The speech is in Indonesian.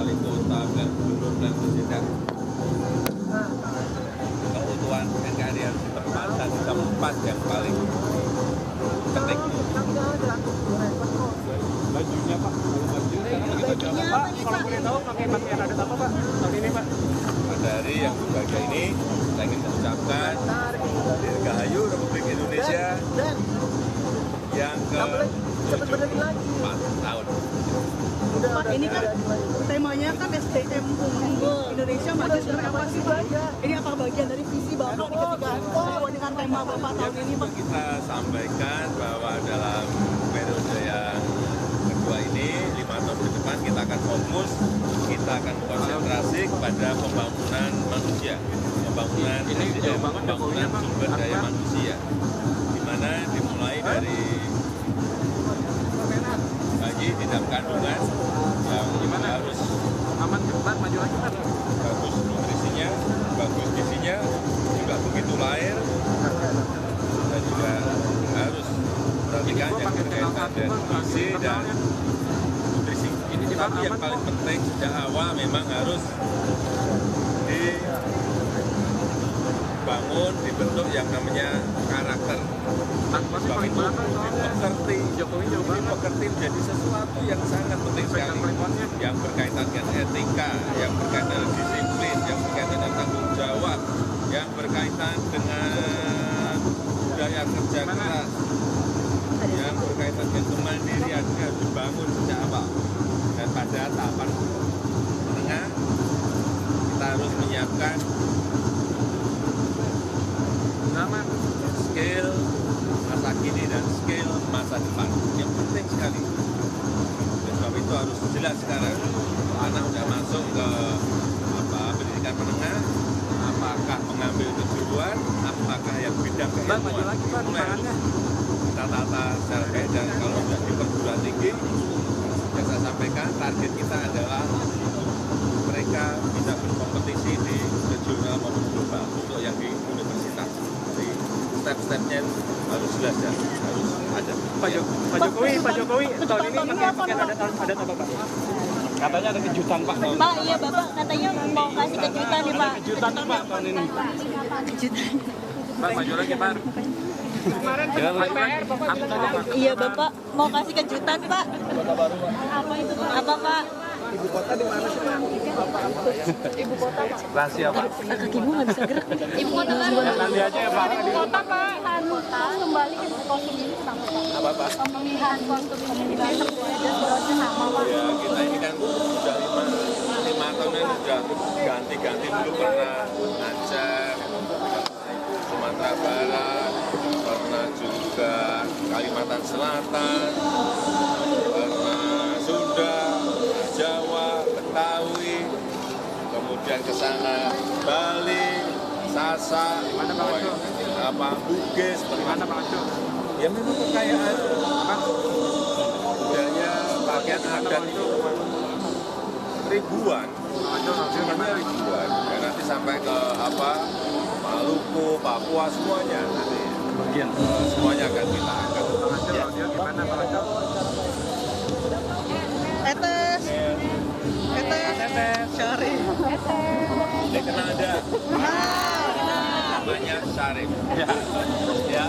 wali kota, pilihan gubernur, pilihan presiden. Keutuhan NKRI harus ditempatkan di tempat yang paling penting. Bajunya Pak, Pak, kalau boleh tahu pakai pakaian adat apa Pak tahun ini Pak? Dari yang berbahagia ini, saya ingin mengucapkan Dirgahayu Republik Indonesia yang ke-74 tahun. Pak, ini kan temanya kan SDM unggul Indonesia maju sebenarnya apa sih Pak? Ini apa bagian dari visi Bapak ketika sesuai dengan tema Bapak tahun ini Pak? Kita sampaikan bahwa dalam periode yang kedua ini, 5 tahun ke depan kita akan fokus, kita akan konsentrasi kepada pembangunan manusia, pembangunan SDM, pembangunan sumber daya manusia, di mana dimulai dari bayi di dalam kandungan yang harus Aman cepat maju lagi Pak. bagus nutrisinya, bagus gizinya, juga begitu lahir, dan juga harus perhatikan yang berkaitan dengan gizi dan nutrisi. Tapi yang paling penting sejak awal memang harus dibangun, dibentuk yang namanya karakter. Sebab itu pekerti menjadi sesuatu yang sangat penting sekali, yang berkaitan dengan etika, yang berkaitan dengan disiplin, yang berkaitan dengan tanggung jawab, yang berkaitan dengan budaya kerja keras, yang berkaitan dengan kemandirian harus dibangun sejak awal. Dan pada tahapan menengah kita harus menyiapkan skill masa kini dan skill masa depan yang penting sekali. Dan sebab itu harus jelas sekarang anak sudah masuk ke pendidikan menengah, apakah mengambil kejuruan, apakah yang bidang keilmuan, kita tata secara baik. Dan kalau sudah di perguruan tinggi, yang saya sampaikan target kita adalah mereka bisa berkompetisi di regional maupun global untuk yang di universitas. Jadi step-stepnya harus jelas ya, harus ada. Pak Jokowi tahun ini pakai pakaian adat apa Pak? Katanya ada kejutan Pak. Pak, iya Bapak katanya mau kasih kejutan nih Pak. Kejutan Pak tahun ini. Kejutan. Pak maju lagi Pak. Kemarin Iya Bapak mau kasih kejutan Pak. Apa itu Pak? Apa Pak? Ibu kota di mana sih Pak? Ibu kota Pak. Rahasia Pak. Kakimu nggak bisa gerak. Ibu kota kan? Nanti aja ya Pak. Ibu kota Pak. Kota kembali ke kostum ini sama Pak. Apa Pak? Pemilihan kostum ini sama Pak. Ya kita ini kan sudah lima tahun ini sudah ganti-ganti, dulu pernah Aceh, Sumatera Barat, pernah juga Kalimantan Selatan, pernah Sunda, Jawa, Betawi, kemudian ke sana Bali, Sasak, Bugis, Mana Pak Aco? ya memang kekayaan budaya pakaian adat itu ribuan, jumlahnya ribuan. Ya, nanti sampai ke Maluku, Papua semuanya nanti Bagian. semuanya akan kita angkat. Ya. Gimana Pak Aco? Etes, Syarif. Ini kena ada namanya Syarif. Ya, ya.